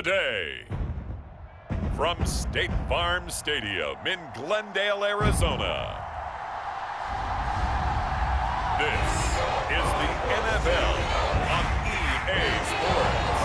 today. From State Farm Stadium in Glendale, Arizona, this is the NFL on EA Sports.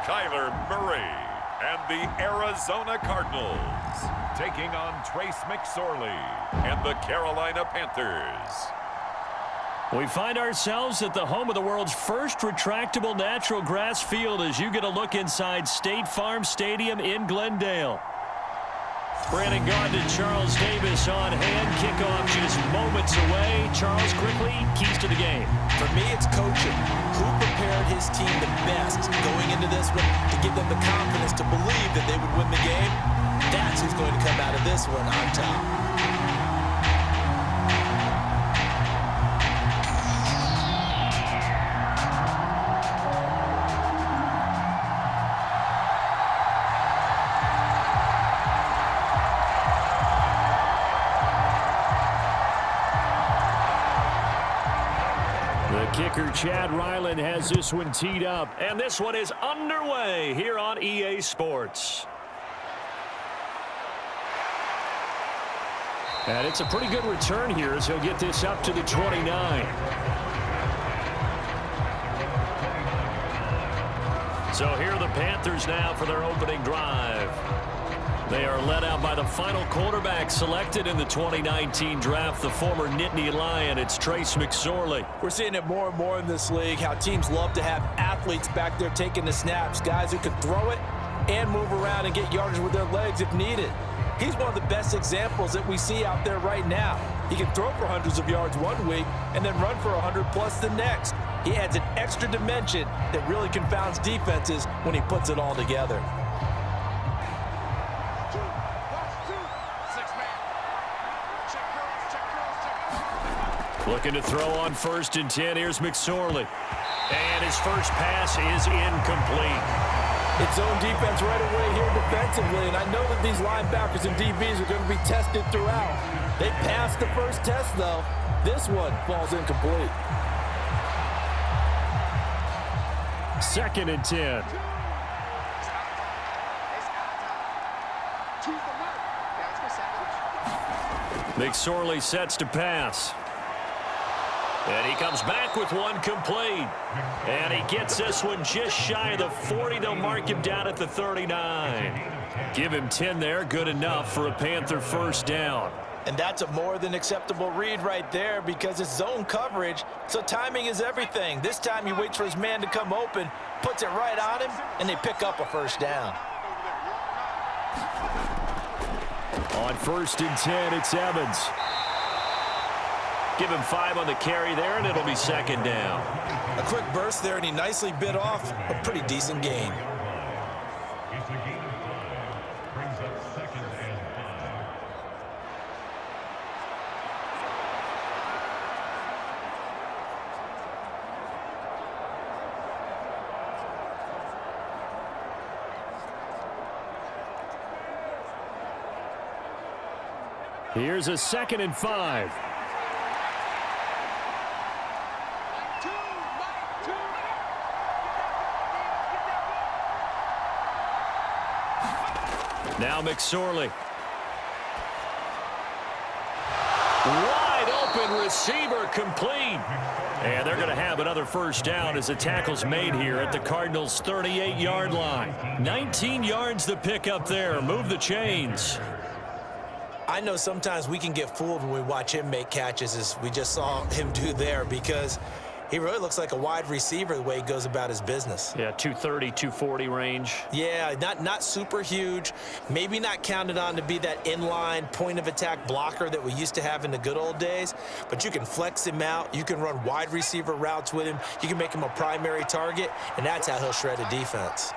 Kyler Murray and the Arizona Cardinals taking on Trace McSorley and the Carolina Panthers. We find ourselves at the home of the world's first retractable natural grass field as you get a look inside State Farm Stadium in Glendale. Brandon Gaudin and Charles Davis on hand. Kickoff just moments away. Charles, quickly, keys to the game. For me, it's coaching. Who prepared his team the best going into this one to give them the confidence to believe that they would win the game? That's who's going to come out of this one on top. Kicker Chad Ryland has this one teed up, and this one is underway here on EA Sports. And it's a pretty good return here as he'll get this up to the 29. So here are the Panthers now for their opening drive. They are led out by the final quarterback selected in the 2019 draft, the former Nittany Lion. It's Trace McSorley. We're seeing it more and more in this league, how teams love to have athletes back there taking the snaps, guys who can throw it and move around and get yardage with their legs if needed. He's one of the best examples that we see out there right now. He can throw for hundreds of yards one week and then run for 100+ the next. He adds an extra dimension that really confounds defenses when he puts it all together. Looking to throw on 1st and 10. Here's McSorley. And his first pass is incomplete. It's zone defense right away here defensively, and I know that these linebackers and DBs are going to be tested throughout. They passed the first test, though. This one falls incomplete. 2nd and 10. McSorley sets to pass. And he comes back with one complete. And he gets this one just shy of the 40. They'll mark him down at the 39. Give him 10 there. Good enough for a Panther first down. And that's a more than acceptable read right there because it's zone coverage, so timing is everything. This time he waits for his man to come open, puts it right on him, and they pick up a first down. On 1st and 10, it's Evans. Give him 5 on the carry there, and it'll be 2nd down. A quick burst there, and he nicely bit off a pretty decent gain. Here's a 2nd and 5. Now McSorley. Wide open receiver complete. And they're going to have another first down as the tackle's made here at the Cardinals' 38-yard line. 19 yards to pick up there. Move the chains. I know sometimes we can get fooled when we watch him make catches as we just saw him do there because he really looks like a wide receiver the way he goes about his business. Yeah, 230, 240 range. Yeah, not super huge. Maybe not counted on to be that inline point-of-attack blocker that we used to have in the good old days. But you can flex him out. You can run wide receiver routes with him. You can make him a primary target, and that's how he'll shred a defense.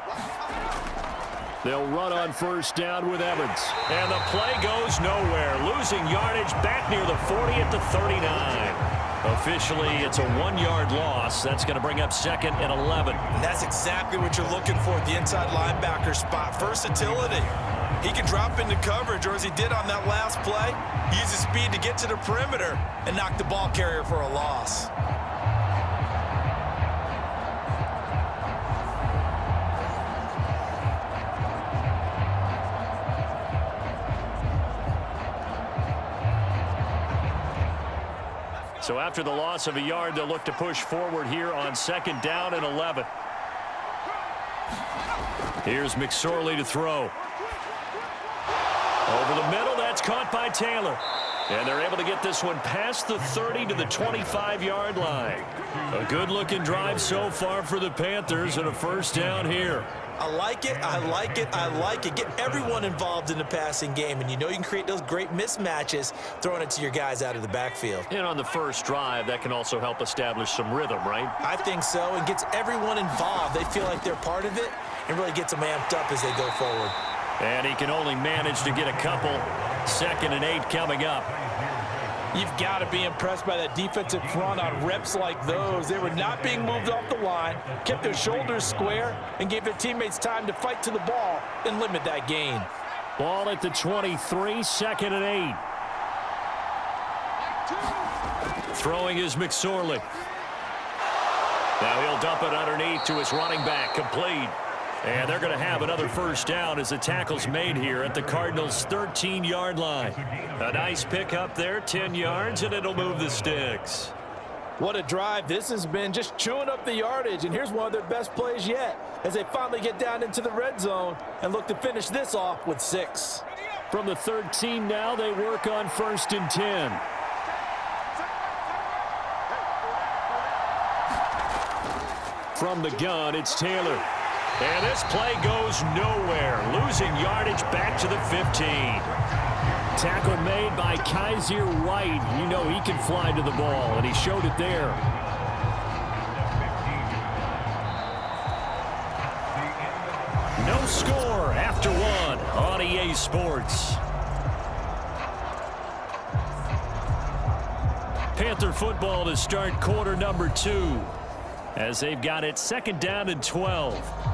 They'll run on first down with Evans. And the play goes nowhere. Losing yardage back near the 40 at the 39. Officially, it's a 1-yard loss. That's going to bring up 2nd and 11. And that's exactly what you're looking for at the inside linebacker spot. Versatility. He can drop into coverage, or as he did on that last play, use his speed to get to the perimeter and knock the ball carrier for a loss. So after the loss of a yard, they'll look to push forward here on 2nd down and 11. Here's McSorley to throw. Over the middle, that's caught by Taylor. And they're able to get this one past the 30 to the 25-yard line. A good-looking drive so far for the Panthers and a first down here. I like it, I like it, I like it. Get everyone involved in the passing game, and you know you can create those great mismatches throwing it to your guys out of the backfield. And on the first drive, that can also help establish some rhythm, right? I think so, and gets everyone involved. They feel like they're part of it and really gets them amped up as they go forward. And he can only manage to get a couple. 2nd and 8 coming up. You've got to be impressed by that defensive front on reps like those. They were not being moved off the line, kept their shoulders square, and gave their teammates time to fight to the ball and limit that gain. Ball at the 23, 2nd and 8. Throwing is McSorley. Now he'll dump it underneath to his running back, complete. And they're going to have another first down as the tackle's made here at the Cardinals' 13-yard line. A nice pick up there, 10 yards, and it'll move the sticks. What a drive this has been, just chewing up the yardage. And here's one of their best plays yet as they finally get down into the red zone and look to finish this off with 6. From the 13 now, they work on 1st and 10. From the gun, it's Taylor. And this play goes nowhere. Losing yardage back to the 15. Tackle made by Kaiser White. You know he can fly to the ball, and he showed it there. No score after 1 on EA Sports. Panther football to start quarter number 2 as they've got it 2nd down and 12.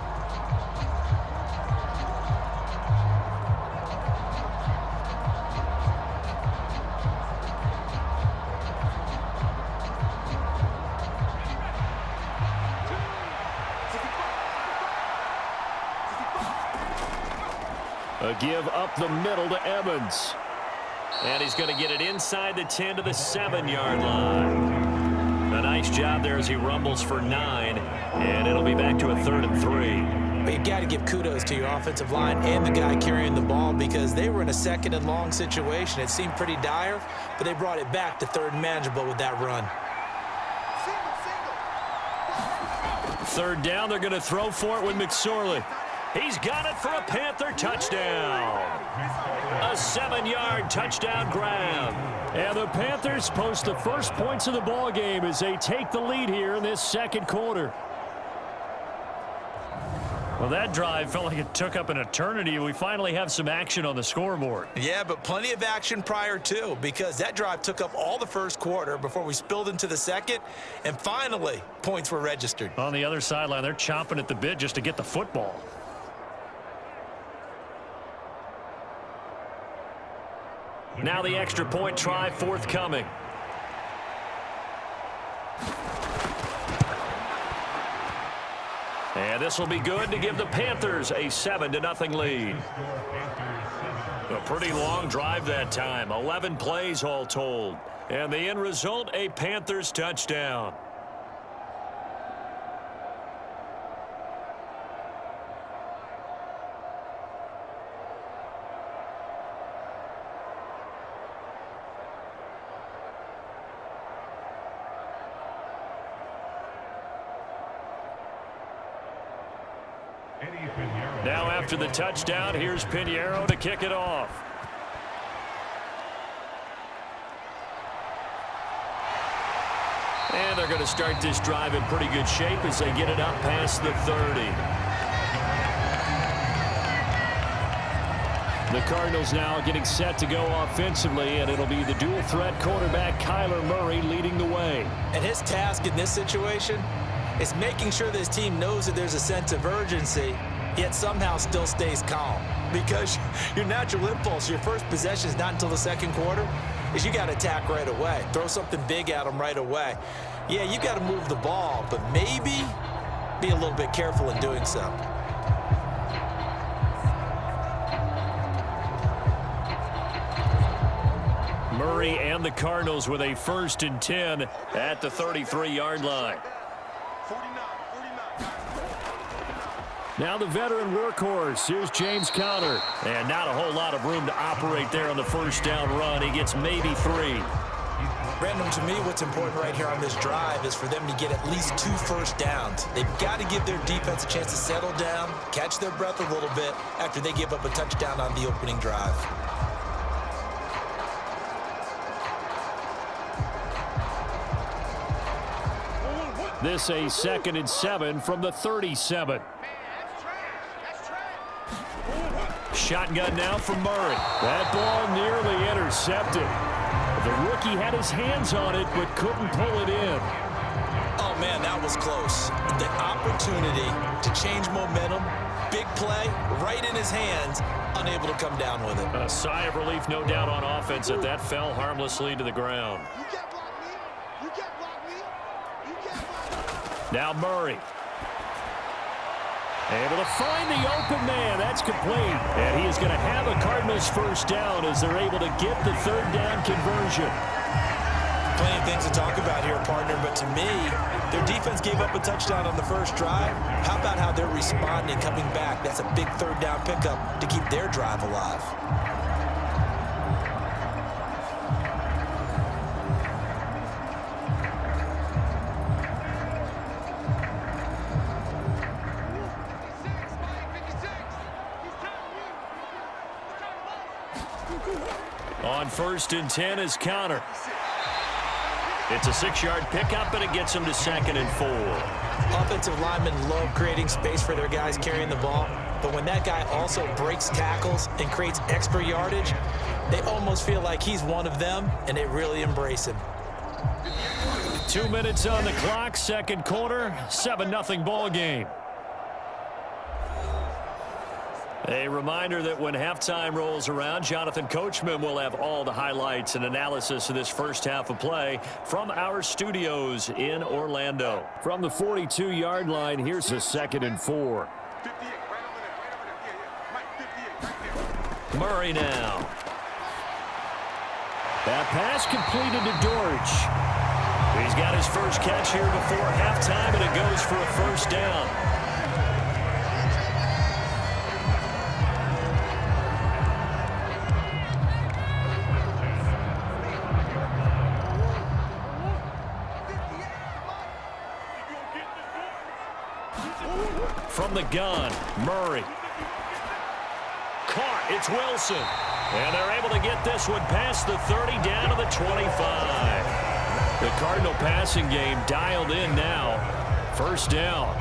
A give up the middle to Evans. And he's going to get it inside the 10 to the 7-yard line. A nice job there as he rumbles for 9. And it'll be back to a 3rd and 3. But you've got to give kudos to your offensive line and the guy carrying the ball because they were in a 2nd and long situation. It seemed pretty dire, but they brought it back to 3rd and manageable with that run. 3rd down, they're going to throw for it with McSorley. He's got it for a Panther touchdown. A 7-yard touchdown grab. And the Panthers post the first points of the ball game as they take the lead here in this 2nd quarter. Well, that drive felt like it took up an eternity. We finally have some action on the scoreboard. Yeah, but plenty of action prior to, because that drive took up all the 1st quarter before we spilled into the 2nd, and finally, points were registered. On the other sideline, they're chomping at the bit just to get the football. Now the extra point try forthcoming. And this will be good to give the Panthers a 7-0 lead. A pretty long drive that time. 11 plays all told. And the end result, a Panthers touchdown. Now after the touchdown, here's Pinheiro to kick it off. And they're going to start this drive in pretty good shape as they get it up past the 30. The Cardinals now getting set to go offensively, and it'll be the dual-threat quarterback Kyler Murray leading the way. And his task in this situation is making sure that his team knows that there's a sense of urgency, yet somehow still stays calm. Because your natural impulse, your first possession is not until the second quarter, is you got to attack right away. Throw something big at them right away. Yeah, you got to move the ball, but maybe be a little bit careful in doing so. Murray and the Cardinals with a 1st and 10 at the 33-yard line. Now the veteran workhorse. Here's James Conner. And not a whole lot of room to operate there on the first down run. He gets maybe 3. Brandon, to me, what's important right here on this drive is for them to get at least 2 first downs. They've got to give their defense a chance to settle down, catch their breath a little bit after they give up a touchdown on the opening drive. This a 2nd and 7 from the 37. Shotgun now from Murray. That ball nearly intercepted. The rookie had his hands on it but couldn't pull it in. Oh, man, that was close. The opportunity to change momentum, big play, right in his hands, unable to come down with it. A sigh of relief, no doubt, on offense that fell harmlessly to the ground. Now Murray. Able to find the open man. That's complete. And he is going to have a Cardinals first down as they're able to get the 3rd down conversion. Plenty of things to talk about here, partner, but to me, their defense gave up a touchdown on the first drive. How about how they're responding, coming back? That's a big 3rd down pickup to keep their drive alive. On 1st and 10 is Conner. It's a 6-yard pickup, and it gets him to 2nd and 4. Offensive linemen love creating space for their guys carrying the ball, but when that guy also breaks tackles and creates extra yardage, they almost feel like he's one of them, and they really embrace him. 2 minutes on the clock, 2nd quarter, 7-0 ball game. A reminder that when halftime rolls around, Jonathan Coachman will have all the highlights and analysis of this first half of play from our studios in Orlando. From the 42-yard line, here's a 2nd and 4. Murray now. That pass completed to Dortch. He's got his first catch here before halftime, and it goes for a first down. From the gun, Murray. Caught, it's Wilson. And they're able to get this one past the 30 down to the 25. The Cardinal passing game dialed in now. First down.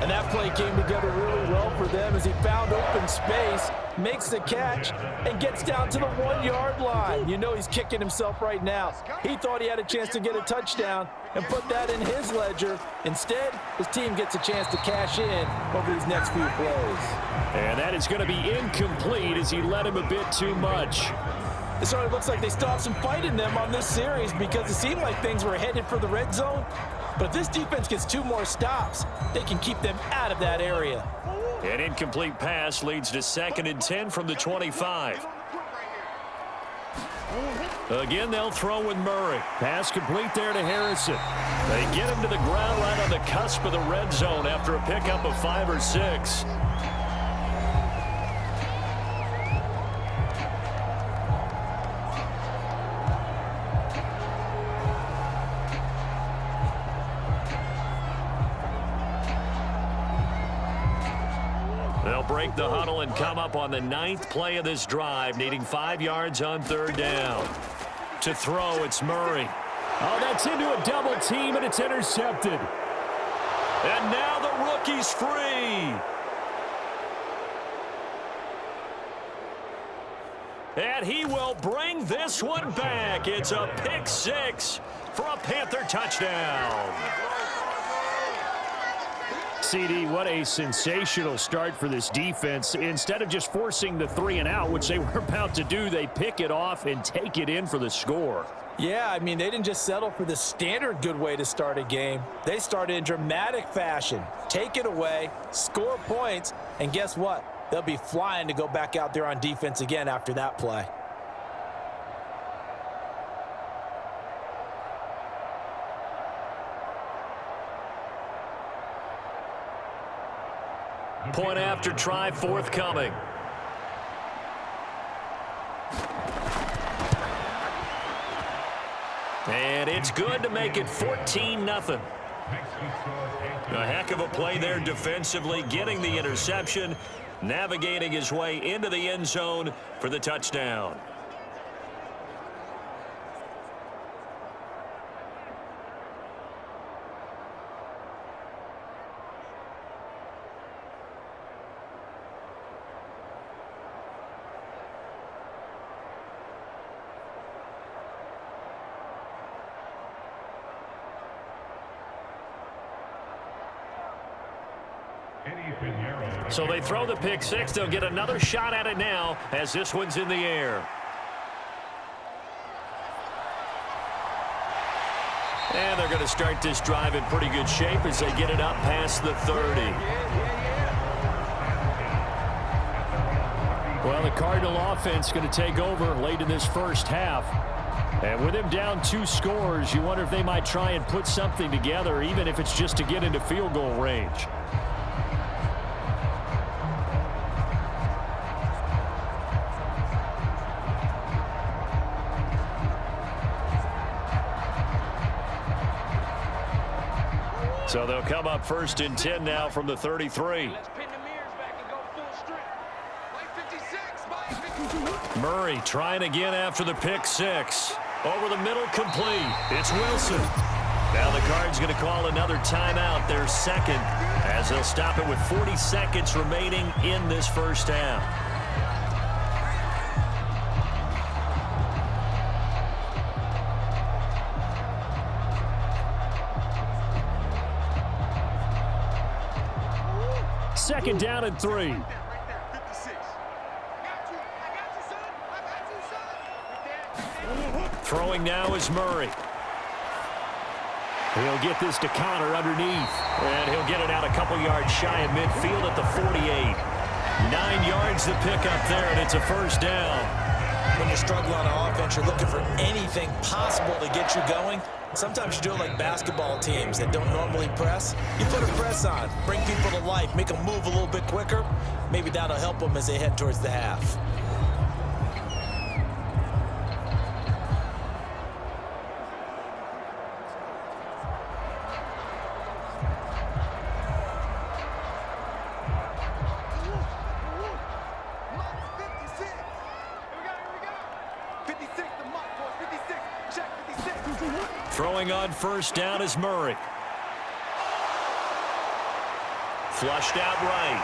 And that play came together really well for them as he found open space, makes the catch, and gets down to the 1-yard line. You know he's kicking himself right now. He thought he had a chance to get a touchdown and put that in his ledger. Instead, his team gets a chance to cash in over these next few plays. And that is going to be incomplete as he led him a bit too much. It sort of looks like they still have some fight in them on this series because it seemed like things were headed for the red zone. But if this defense gets 2 more stops, they can keep them out of that area. An incomplete pass leads to 2nd and 10 from the 25. Again, they'll throw with Murray. Pass complete there to Harrison. They get him to the ground right on the cusp of the red zone after a pickup of 5 or 6. They'll break the huddle and come up on the 9th play of this drive, needing 5 yards on 3rd down. To throw, it's Murray. Oh, that's into a double team, and it's intercepted. And now the rookie's free. And he will bring this one back. It's a pick six for a Panther touchdown. CD, what a sensational start for this defense. Instead of just forcing the 3 and out, which they were about to do, they pick it off and take it in for the score. Yeah, I mean, they didn't just settle for the standard good way to start a game. They started in dramatic fashion. Take it away, score points, and guess what? They'll be flying to go back out there on defense again after that play. Point after try forthcoming. And it's good to make it 14-0. A heck of a play there defensively, getting the interception, navigating his way into the end zone for the touchdown. So they throw the pick six. They'll get another shot at it now as this one's in the air. And they're going to start this drive in pretty good shape as they get it up past the 30. Well, the Cardinal offense going to take over late in this first half. And with him down 2 scores, you wonder if they might try and put something together, even if it's just to get into field goal range. So they'll come up 1st and 10 now from the 33. Murray trying again after the pick six. Over the middle, complete. It's Wilson. Now the Cards going to call another timeout, their second, as they'll stop it with 40 seconds remaining in this first half. Second down and 3. Throwing now is Murray. He'll get this to Connor underneath. And he'll get it out a couple yards shy of midfield at the 48. 9 yards to pick up there, and it's a first down. When you're struggling on offense, you're looking for anything possible to get you going. Sometimes you do it like basketball teams that don't normally press. You put a press on, bring people to life, make them move a little bit quicker. Maybe that'll help them as they head towards the half. Throwing on first down is Murray. Flushed out right.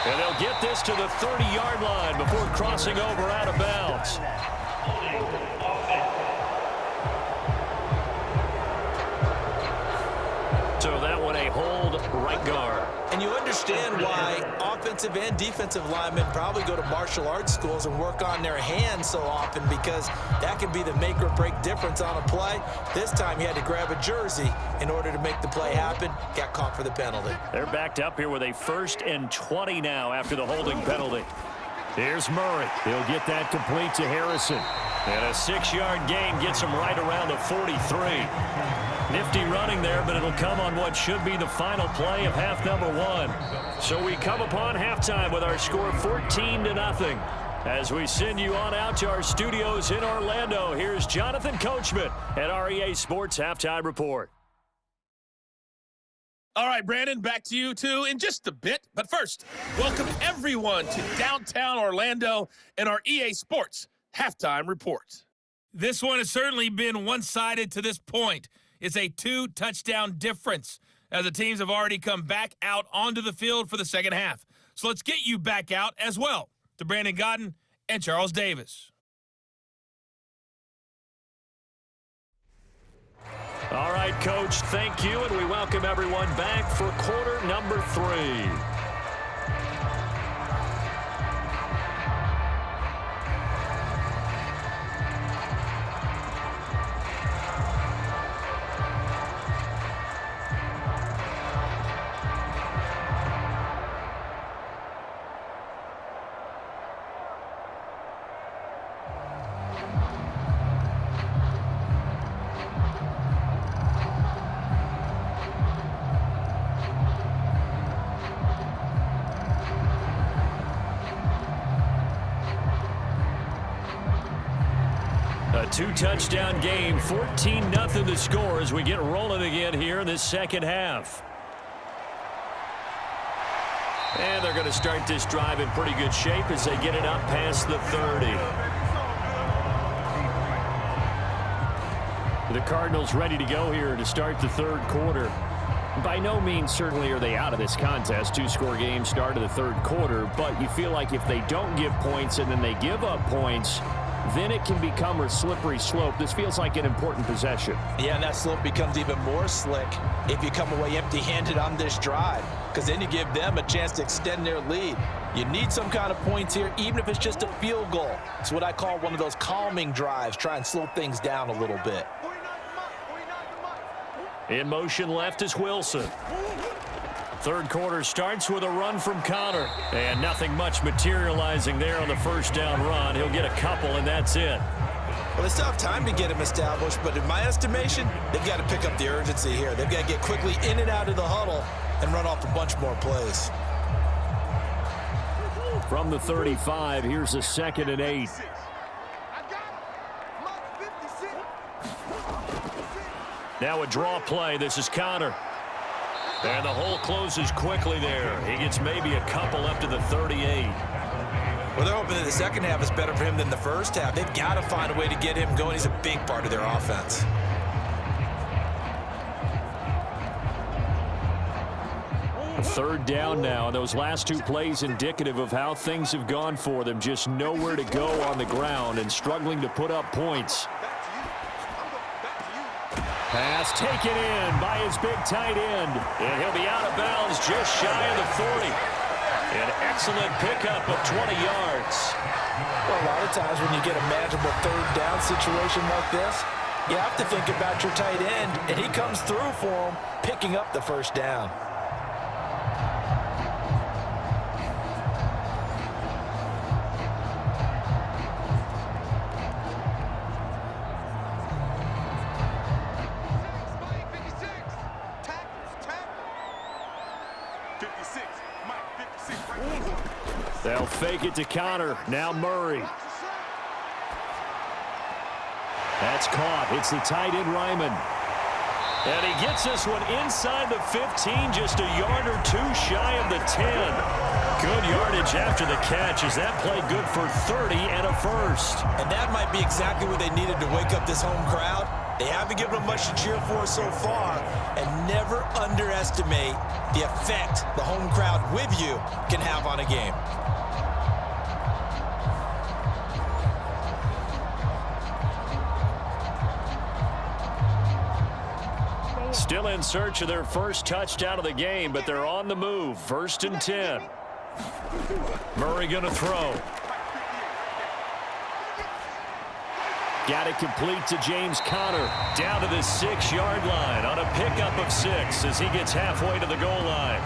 And they'll get this to the 30-yard line before crossing over out of bounds. So that one a hold right guard. And you understand why offensive and defensive linemen probably go to martial arts schools and work on their hands so often, because that can be the make or break difference on a play. This time he had to grab a jersey in order to make the play happen. Got caught for the penalty. They're backed up here with a 1st and 20 now after the holding penalty. Here's Murray. He'll get that complete to Harrison. And a 6-yard gain gets him right around the 43. Nifty running there, but it'll come on what should be the final play of half number 1. So we come upon halftime with our score 14-0. As we send you on out to our studios in Orlando, here's Jonathan Coachman at our EA Sports Halftime Report. All right, Brandon, back to you, too, in just a bit. But first, welcome everyone to downtown Orlando and our EA Sports Halftime Report. This one has certainly been one-sided to this point. It's a 2-touchdown difference as the teams have already come back out onto the field for the second half. So let's get you back out as well to Brandon Godden and Charles Davis. All right, Coach, thank you, and we welcome everyone back for quarter number 3. A 2-touchdown game, 14-0 the score as we get rolling again here in this second half. And they're going to start this drive in pretty good shape as they get it up past the 30. The Cardinals ready to go here to start the third quarter. By no means certainly are they out of this contest. 2-score game, start of the third quarter. But you feel like if they don't give points and then they give up points, then it can become a slippery slope. This feels like an important possession. Yeah, and that slope becomes even more slick if you come away empty-handed on this drive, because then you give them a chance to extend their lead. You need some kind of points here, even if it's just a field goal. It's what I call one of those calming drives. Try and slow things down a little bit. In motion left is Wilson. Third quarter starts with a run from Connor. And nothing much materializing there on the first down run. He'll get a couple, and that's it. Well, they still have time to get him established, but in my estimation, they've got to pick up the urgency here. They've got to get quickly in and out of the huddle and run off a bunch more plays. From the 35, here's a 2nd and 8. Now a draw play. This is Connor. And the hole closes quickly there. He gets maybe a couple up to the 38. Well, they're hoping that the second half is better for him than the first half. They've got to find a way to get him going. He's a big part of their offense. Third down now. And those last 2 plays indicative of how things have gone for them. Just nowhere to go on the ground and struggling to put up points. Pass taken in by his big tight end. And he'll be out of bounds just shy of the 40. An excellent pickup of 20 yards. Well, a lot of times when you get a manageable third down situation like this, you have to think about your tight end, and he comes through for him, picking up the first down. They'll fake it to Connor. Now Murray. That's caught. It's the tight end, Ryman. And he gets this one inside the 15, just a yard or 2 shy of the 10. Good yardage after the catch. Is that play good for 30 and a first? And that might be exactly what they needed to wake up this home crowd. They haven't given them much to cheer for so far, and never underestimate the effect the home crowd with you can have on a game. Still in search of their first touchdown of the game, but they're on the move. 1st and 10. Murray going to throw. Got it complete to James Conner. Down to the 6-yard line on a pickup of 6 as he gets halfway to the goal line.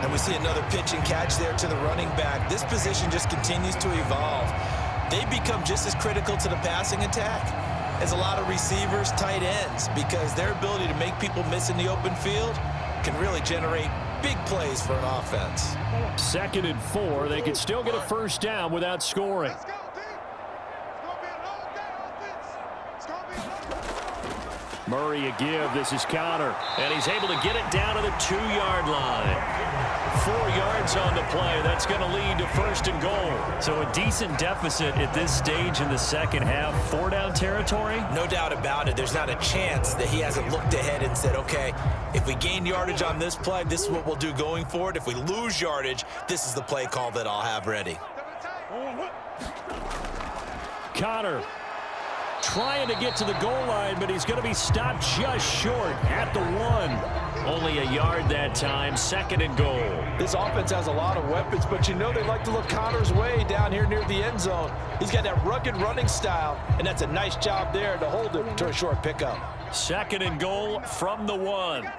And we see another pitch and catch there to the running back. This position just continues to evolve. They become just as critical to the passing attack as a lot of receivers, tight ends, because their ability to make people miss in the open field can really generate big plays for an offense. 2nd and 4. They could still get a first down without scoring. Murray a give. This is Connor. And he's able to get it down to the 2-yard line. 4 yards on the play. That's going to lead to 1st and goal. So a decent deficit at this stage in the second half. 4-down territory? No doubt about it. There's not a chance that he hasn't looked ahead and said, okay, if we gain yardage on this play, this is what we'll do going forward. If we lose yardage, this is the play call that I'll have ready. Connor trying to get to the goal line, but he's going to be stopped just short at the 1. Only a yard that time, 2nd and goal. This offense has a lot of weapons, but you know they like to look Connor's way down here near the end zone. He's got that rugged running style, and that's a nice job there to hold him to a short pickup. 2nd and goal from the 1.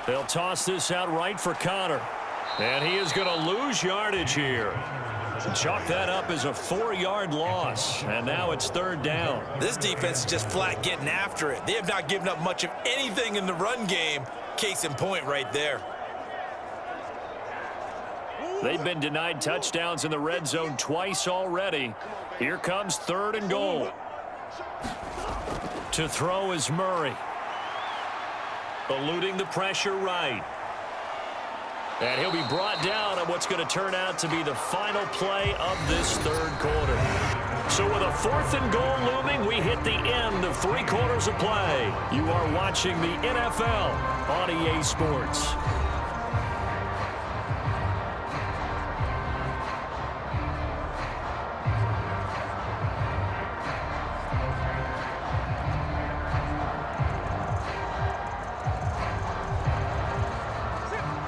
They'll toss this out right for Connor. And he is going to lose yardage here. Chalk that up as a 4-yard loss. And now it's 3rd down. This defense is just flat getting after it. They have not given up much of anything in the run game. Case in point right there. They've been denied touchdowns in the red zone twice already. Here comes 3rd and goal. To throw is Murray. Eluding the pressure right. And he'll be brought down on what's going to turn out to be the final play of this 3rd quarter. So with a 4th and goal looming, we hit the end of 3 quarters of play. You are watching the NFL on EA Sports.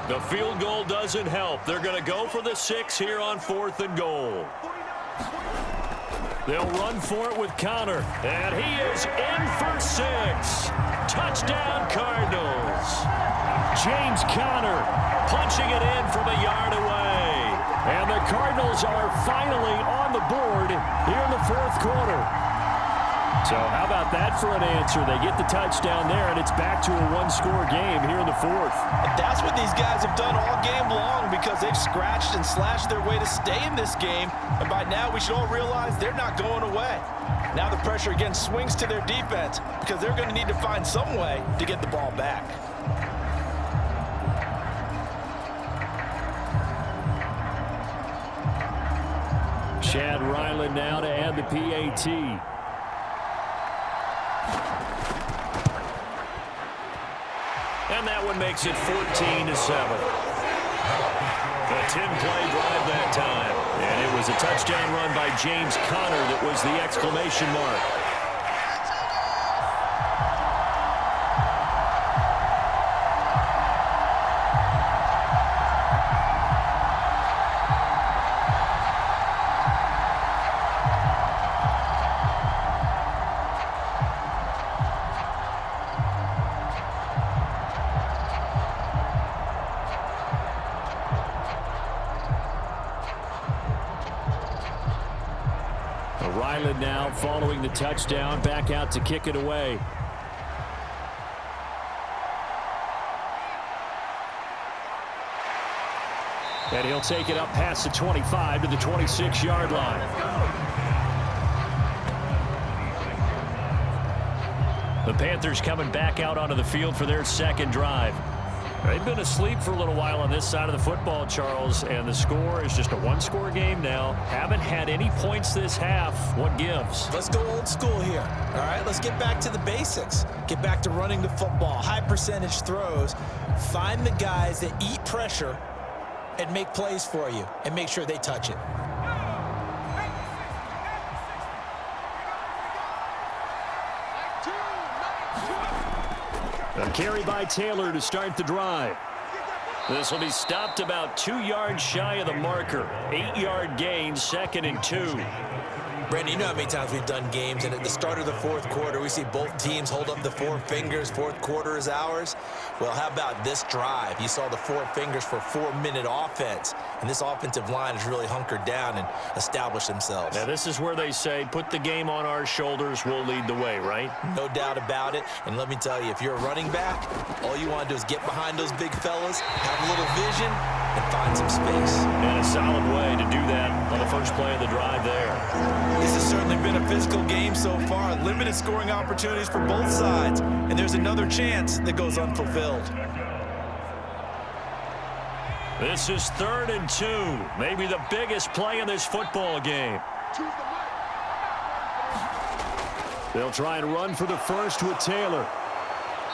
The field goal doesn't help. They're going to go for the 6 here on 4th and goal. They'll run for it with Connor. And he is in for 6. Touchdown, Cardinals. James Conner punching it in from a yard away. And the Cardinals are finally on the board here in the 4th quarter. So how about that for an answer? They get the touchdown there, and it's back to a 1-score game here in the 4th. That's what these guys have done all game long because they've scratched and slashed their way to stay in this game. And by now, we should all realize they're not going away. Now the pressure again swings to their defense because they're going to need to find some way to get the ball back. Chad Ryland now to add the PAT. And that one makes it 14-7. A 10-play drive that time. And it was a touchdown run by James Conner that was the exclamation mark. Ryland now following the touchdown, back out to kick it away. And he'll take it up past the 25 to the 26-yard line. The Panthers coming back out onto the field for their 2nd drive. They've been asleep for a little while on this side of the football, Charles, and the score is just a 1-score game now. Haven't had any points this half. What gives? Let's go old school here. All right, let's get back to the basics. Get back to running the football, high percentage throws. Find the guys that eat pressure and make plays for you and make sure they touch it. A carry by Taylor to start the drive. This will be stopped about 2 yards shy of the marker. 8-yard gain, 2nd and 2. Brandon, you know how many times we've done games, and at the start of the 4th quarter, we see both teams hold up the 4 fingers, 4th quarter is ours. Well, how about this drive? You saw the 4 fingers for 4-minute offense, and this offensive line has really hunkered down and established themselves. Now, this is where they say, put the game on our shoulders, we'll lead the way, right? No doubt about it, and let me tell you, if you're a running back, all you want to do is get behind those big fellas, have a little vision, and find some space. And a solid way to do that on the first play of the drive there. This has certainly been a physical game so far. Limited scoring opportunities for both sides. And there's another chance that goes unfulfilled. This is 3rd and 2. Maybe the biggest play in this football game. They'll try and run for the first with Taylor.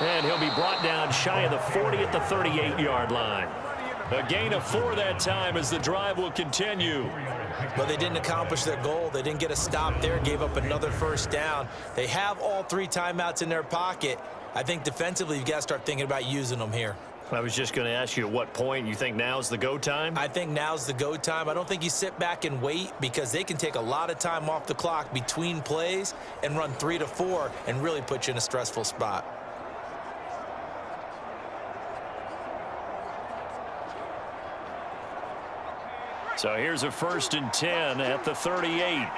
And he'll be brought down shy of the 40 at the 38-yard line. A gain of 4 that time as the drive will continue. But they didn't accomplish their goal. They didn't get a stop there, gave up another first down. They have all 3 timeouts in their pocket. I think defensively you've got to start thinking about using them here. I was just going to ask you at what point you think now's the go time? I think now's the go time. I don't think you sit back and wait because they can take a lot of time off the clock between plays and run 3 to 4 and really put you in a stressful spot. So here's a 1st and 10 at the 38.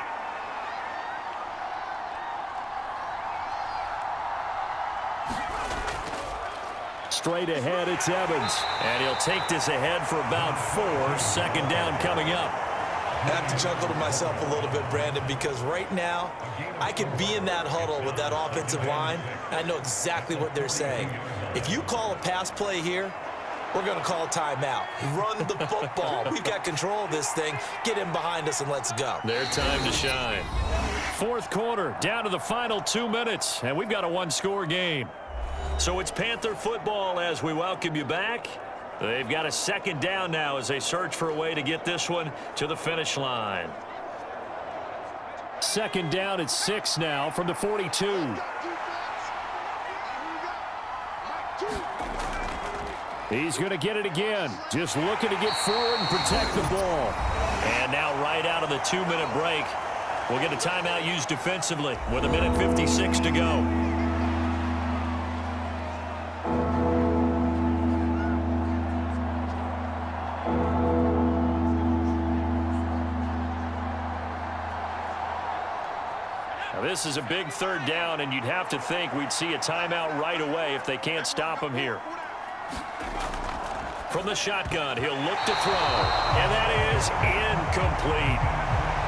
Straight ahead, it's Evans. And he'll take this ahead for about 4. 2nd down coming up. I have to chuckle to myself a little bit, Brandon, because right now I could be in that huddle with that offensive line, and I know exactly what they're saying. If you call a pass play here, we're going to call a timeout. Run the football. We've got control of this thing. Get in behind us and let's go. Their time to shine. 4th quarter, down to the final 2 minutes, and we've got a 1-score game. So it's Panther football as we welcome you back. They've got a 2nd down now as they search for a way to get this one to the finish line. 2nd down at 6 now from the 42. He's going to get it again. Just looking to get forward and protect the ball. And now right out of the 2-minute break, we'll get a timeout used defensively with 1:56 to go. Now this is a big 3rd down, and you'd have to think we'd see a timeout right away if they can't stop him here. From the shotgun, he'll look to throw, and that is incomplete.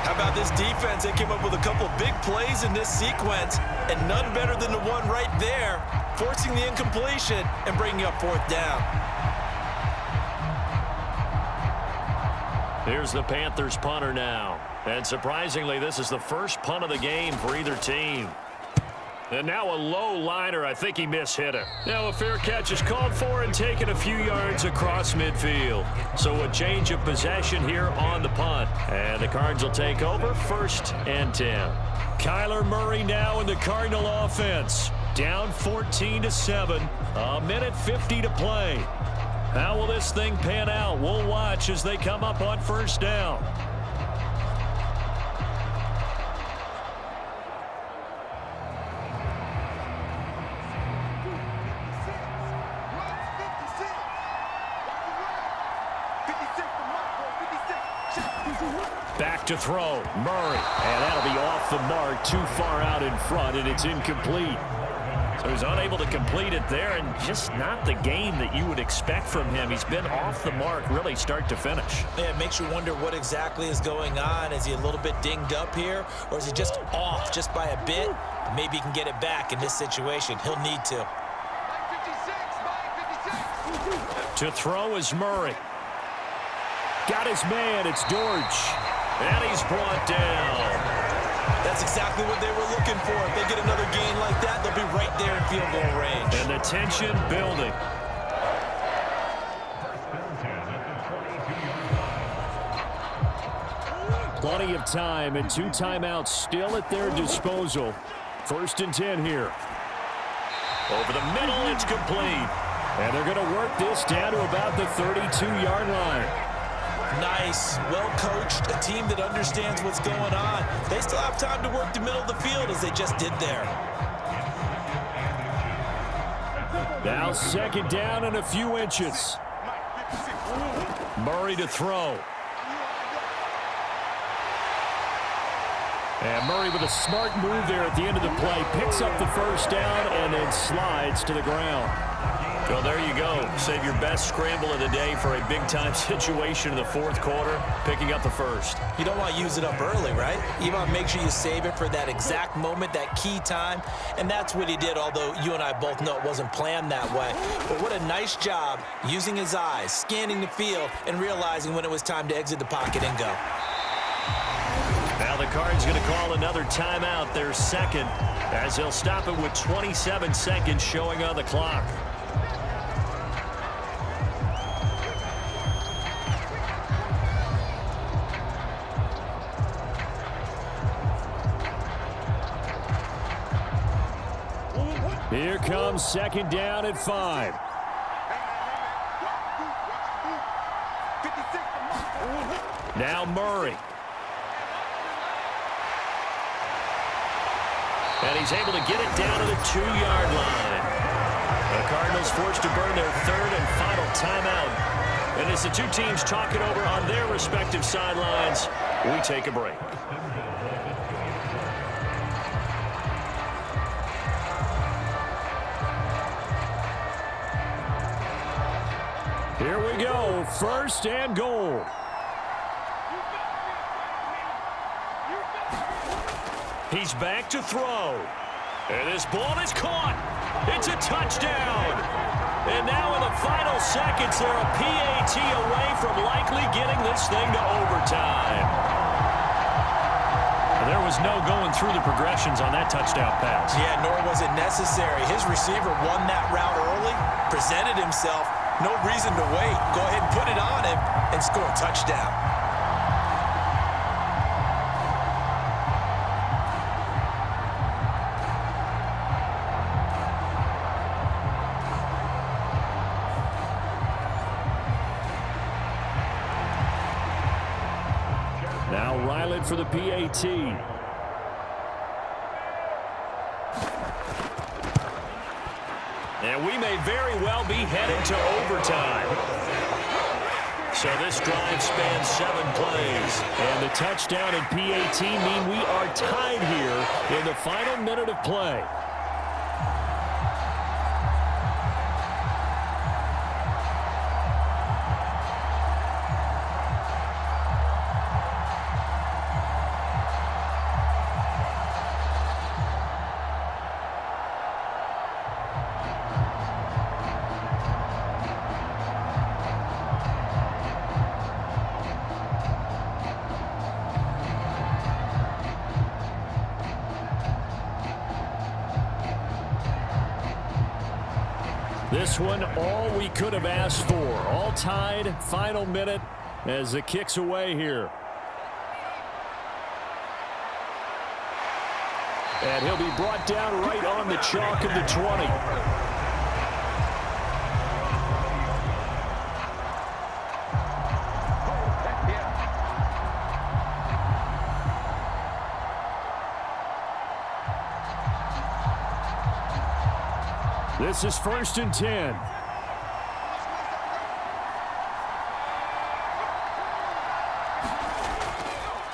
How about this defense? They came up with a couple big plays in this sequence, and none better than the one right there, forcing the incompletion and bringing up 4th down. Here's the Panthers punter now. And surprisingly, this is the first punt of the game for either team. And now a low liner. I think he mishit it. Now a fair catch is called for and taken a few yards across midfield. So a change of possession here on the punt. And the Cards will take over 1st and 10. Kyler Murray now in the Cardinal offense. Down 14-7. 1:50 to play. How will this thing pan out? We'll watch as they come up on 1st down. Back to throw, Murray, and that'll be off the mark, too far out in front, and it's incomplete. So he's unable to complete it there, and just not the game that you would expect from him. He's been off the mark, really start to finish. Yeah, it makes you wonder what exactly is going on. Is he a little bit dinged up here, or is he just off just by a bit? Maybe he can get it back in this situation. He'll need to. To throw is Murray. Got his man, it's Dortch. And he's brought down. That's exactly what they were looking for. If they get another gain like that, they'll be right there in field goal range. And the tension building. Plenty of time and 2 timeouts still at their disposal. 1st and 10 here. Over the middle, it's complete. And they're going to work this down to about the 32-yard line. Nice, well-coached, a team that understands what's going on. They still have time to work the middle of the field as they just did there. Now 2nd down and a few inches. Murray to throw. And Murray with a smart move there at the end of the play. Picks up the 1st down and then slides to the ground. Well, there you go. Save your best scramble of the day for a big-time situation in the 4th quarter, picking up the 1st. You don't want to use it up early, right? You want to make sure you save it for that exact moment, that key time, and that's what he did, although you and I both know it wasn't planned that way. But what a nice job using his eyes, scanning the field, and realizing when it was time to exit the pocket and go. Now the Cards going to call another timeout, their 2nd, as they'll stop it with 27 seconds showing on the clock. comes 2nd down at 5. Now Murray. And he's able to get it down to the 2-yard line. The Cardinals forced to burn their 3rd and final timeout. And as the two teams talk it over on their respective sidelines, we take a break. Here we go, 1st and goal. He's back to throw. And this ball is caught. It's a touchdown. And now in the final seconds, they're a PAT away from likely getting this thing to overtime. There was no going through the progressions on that touchdown pass. Yeah, nor was it necessary. His receiver won that route early, presented himself. No reason to wait. Go ahead and put it on him and score a touchdown. Now Ryland for the PAT. And we may very well be headed to overtime. So this drive spans 7 plays. And the touchdown and PAT mean we are tied here in the final minute of play. This one, all we could have asked for. All tied, final minute as the kick's away here. And he'll be brought down right on the chalk of the 20. This is 1st and 10.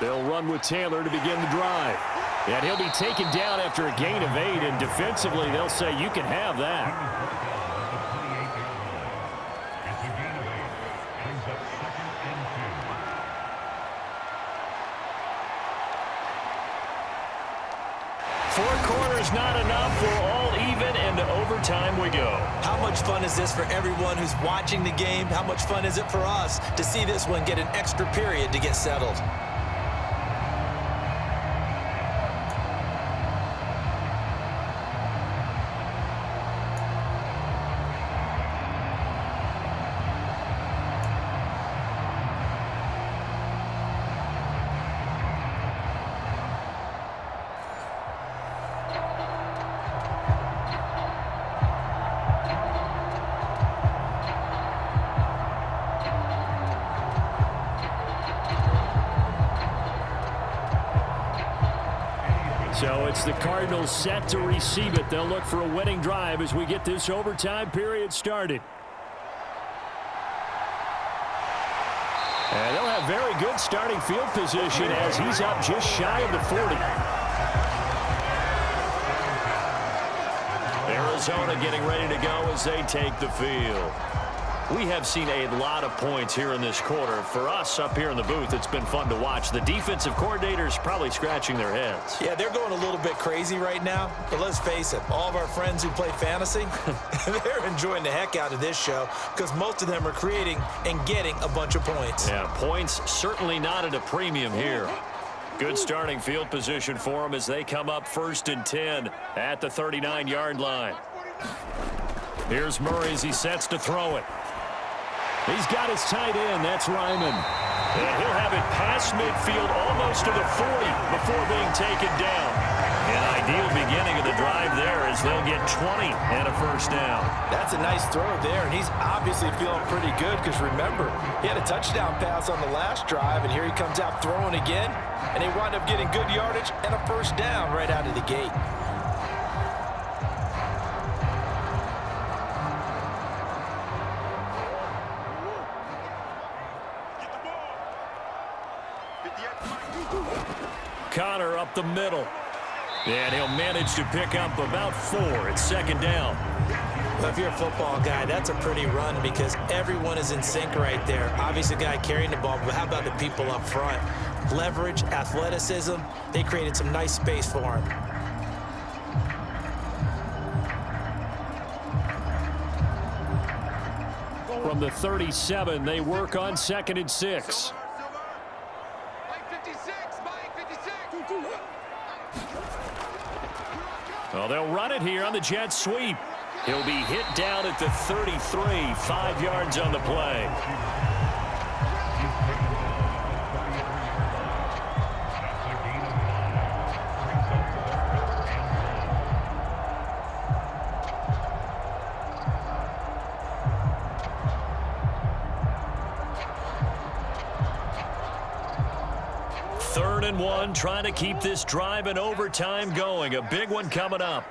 They'll run with Taylor to begin the drive. And he'll be taken down after a gain of 8, and defensively they'll say you can have that. Four quarters not enough. We're all even, and to overtime we go. How much fun is this for everyone who's watching the game? How much fun is it for us to see this one get an extra period to get settled? So it's the Cardinals set to receive it. They'll look for a winning drive as we get this overtime period started. And they'll have very good starting field position as he's up just shy of the 40. Arizona getting ready to go as they take the field. We have seen a lot of points here in this quarter. For us up here in the booth, it's been fun to watch. The defensive coordinators probably scratching their heads. Yeah, they're going a little bit crazy right now. But let's face it, all of our friends who play fantasy, they're enjoying the heck out of this show because most of them are creating and getting a bunch of points. Yeah, points certainly not at a premium here. Good starting field position for them as they come up 1st and 10 at the 39-yard line. Here's Murray as he sets to throw it. He's got his tight end. That's Ryman. And he'll have it past midfield almost to the 40 before being taken down. An ideal beginning of the drive there as they'll get 20 and a first down. That's a nice throw there, and he's obviously feeling pretty good because remember, he had a touchdown pass on the last drive, and here he comes out throwing again, and they wind up getting good yardage and a first down right out of the gate. Connor up the middle. And he'll manage to pick up about 4. It's second down. Well, if you're a football guy, that's a pretty run because everyone is in sync right there. Obviously, the guy carrying the ball, but how about the people up front? Leverage, athleticism, they created some nice space for him. From the 37, they work on 2nd and 6. Well, they'll run it here on the jet sweep. He'll be hit down at the 33, 5 yards on the play. Third and 1, trying to keep this drive in overtime going. A big one coming up.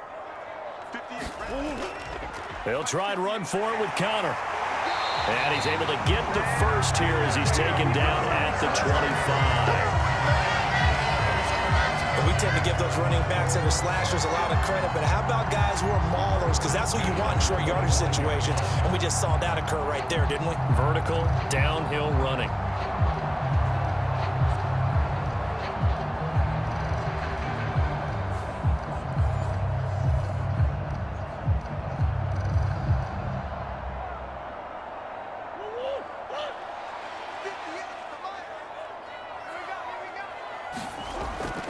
They'll try and run for it with Connor. And he's able to get the first here as he's taken down at the 25. And we tend to give those running backs and the slashers a lot of credit, but how about guys who are maulers? Because that's what you want in short yardage situations, and we just saw that occur right there, didn't we? Vertical, downhill running.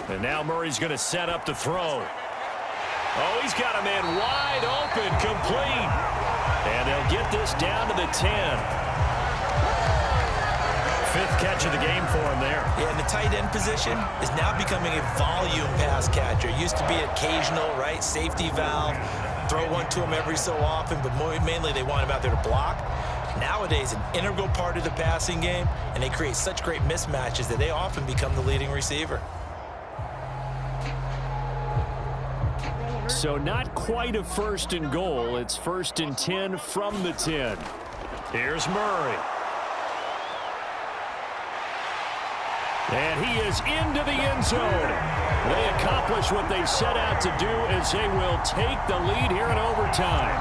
And now Murray's going to set up to throw. Oh, he's got a man wide open, complete. And they'll get this down to the 10. 5th catch of the game for him there. Yeah, and the tight end position is now becoming a volume pass catcher. Used to be occasional, right? Safety valve. Throw one to him every so often, but mainly they want him out there to block. Nowadays, an integral part of the passing game, and they create such great mismatches that they often become the leading receiver. So not quite a 1st and goal. It's 1st and 10 from the 10. Here's Murray. And he is into the end zone. They accomplish what they set out to do as they will take the lead here in overtime.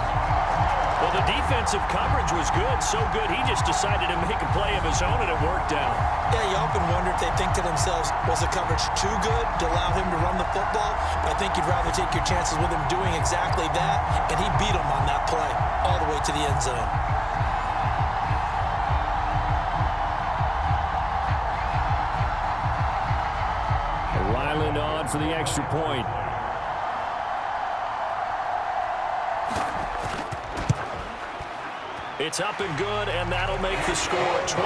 Well, the defensive coverage was good, so good he just decided to make a play of his own, and it worked out. Yeah, you often wonder if they think to themselves, was the coverage too good to allow him to run the football? But I think you'd rather take your chances with him doing exactly that, and he beat him on that play all the way to the end zone. Ryland on for the extra point. It's up and good, and that'll make the score 21-14.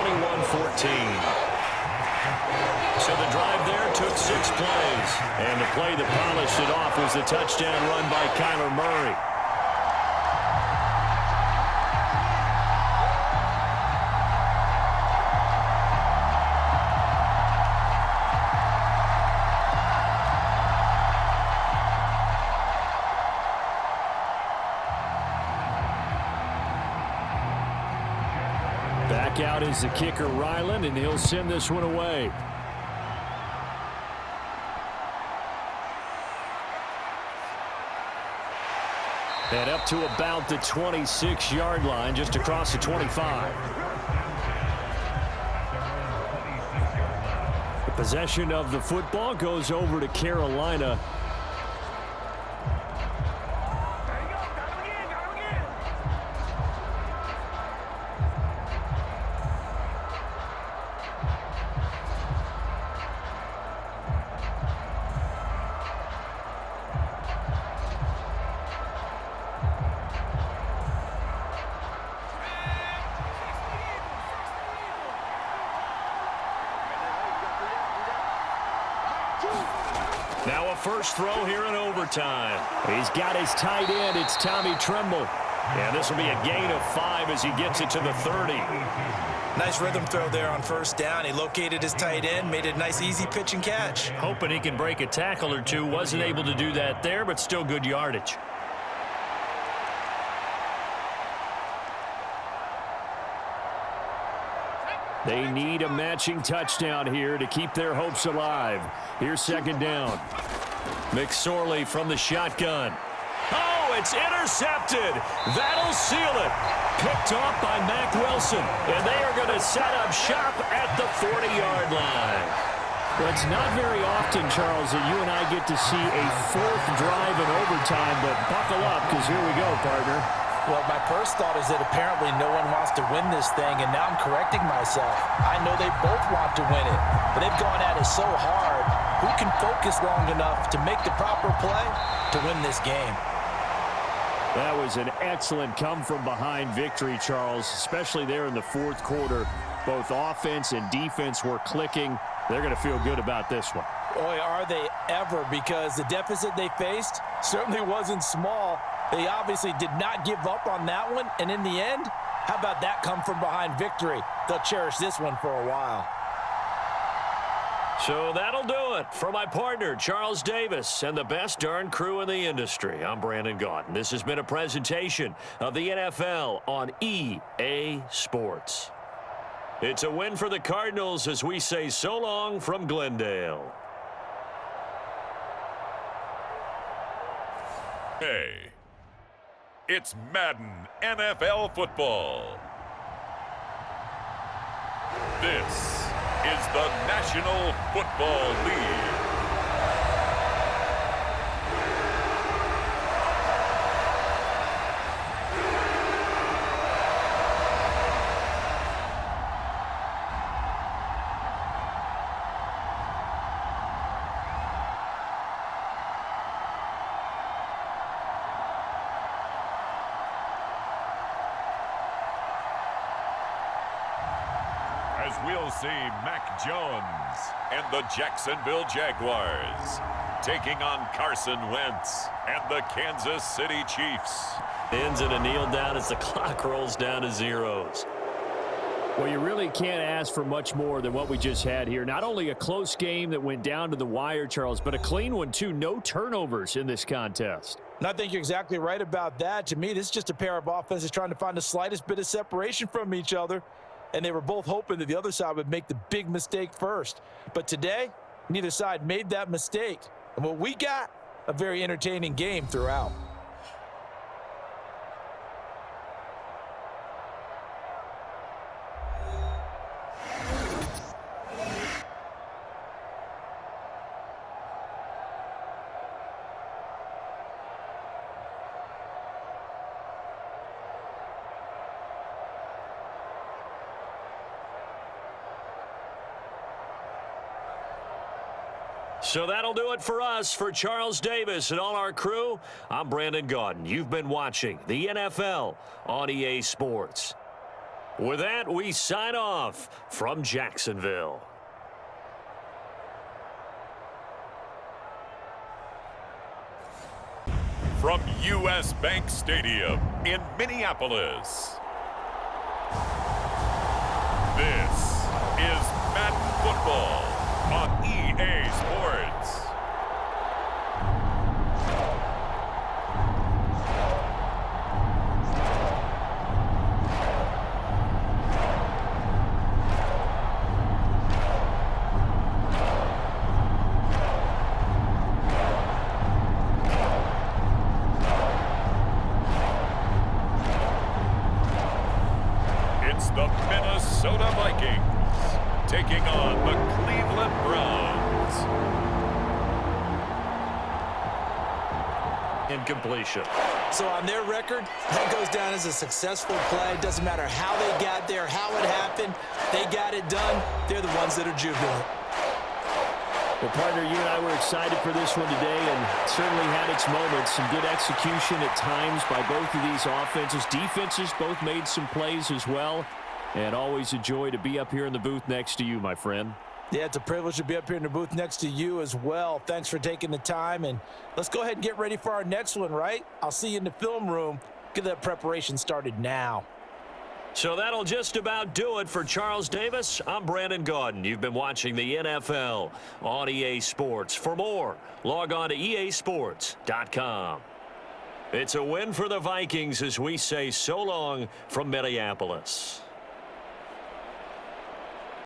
So the drive there took 6 plays. And the play that polished it off was the touchdown run by Kyler Murray. Back out is the kicker, Ryland, and he'll send this one away. And up to about the 26-yard line, just across the 25. The possession of the football goes over to Carolina. Now a first throw here in overtime. He's got his tight end. It's Tommy Tremble. And this will be a gain of 5 as he gets it to the 30. Nice rhythm throw there on first down. He located his tight end, made it a nice, easy pitch and catch. Hoping he can break a tackle or two. Wasn't able to do that there, but still good yardage. They need a matching touchdown here to keep their hopes alive. Here's second down. McSorley from the shotgun. Oh, it's intercepted. That'll seal it. Picked off by Mack Wilson. And they are going to set up shop at the 40-yard line. Well, it's not very often, Charles, that you and I get to see a fourth drive in overtime, but buckle up because here we go, partner. Well, my first thought is that apparently no one wants to win this thing, and now I'm correcting myself. I know they both want to win it, but they've gone at it so hard. Who can focus long enough to make the proper play to win this game? That was an excellent come-from-behind victory, Charles, especially there in the fourth quarter. Both offense and defense were clicking. They're going to feel good about this one. Boy, are they ever, because the deficit they faced certainly wasn't small. They obviously did not give up on that one, and in the end, how about that come-from-behind victory? They'll cherish this one for a while. So that'll do it for my partner, Charles Davis, and the best darn crew in the industry. I'm Brandon Gaudin. This has been a presentation of the NFL on EA Sports. It's a win for the Cardinals as we say so long from Glendale. Hey, it's Madden NFL football. This is the National Football League. As we'll see Mac Jones and the Jacksonville Jaguars taking on Carson Wentz and the Kansas City Chiefs. Ends in a kneel down as the clock rolls down to zeros. Well, you really can't ask for much more than what we just had here. Not only a close game that went down to the wire, Charles, but a clean one, too. No turnovers in this contest. And I think you're exactly right about that. To me, this is just a pair of offenses trying to find the slightest bit of separation from each other. And they were both hoping that the other side would make the big mistake first. But today, neither side made that mistake. And what we got, a very entertaining game throughout. So that'll do it for us. For Charles Davis and all our crew, I'm Brandon Gaudin. You've been watching the NFL on EA Sports. With that, we sign off from Jacksonville. From U.S. Bank Stadium in Minneapolis, this is Madden Football on EA Sports. It's the Minnesota Vikings taking on the Cleveland Browns. Incompletion. So on their record, that goes down as a successful play. It doesn't matter how they got there, how it happened. They got it done. They're the ones that are jubilant. Well, partner, you and I were excited for this one today and certainly had its moments. Some good execution at times by both of these offenses. Defenses both made some plays as well. And always a joy to be up here in the booth next to you, my friend. Yeah, it's a privilege to be up here in the booth next to you as well. Thanks for taking the time, and let's go ahead and get ready for our next one, right? I'll see you in the film room. Get that preparation started now. So that'll just about do it for Charles Davis. I'm Brandon Gaudin. You've been watching the NFL on EA Sports. For more, log on to easports.com. It's a win for the Vikings as we say so long from Minneapolis.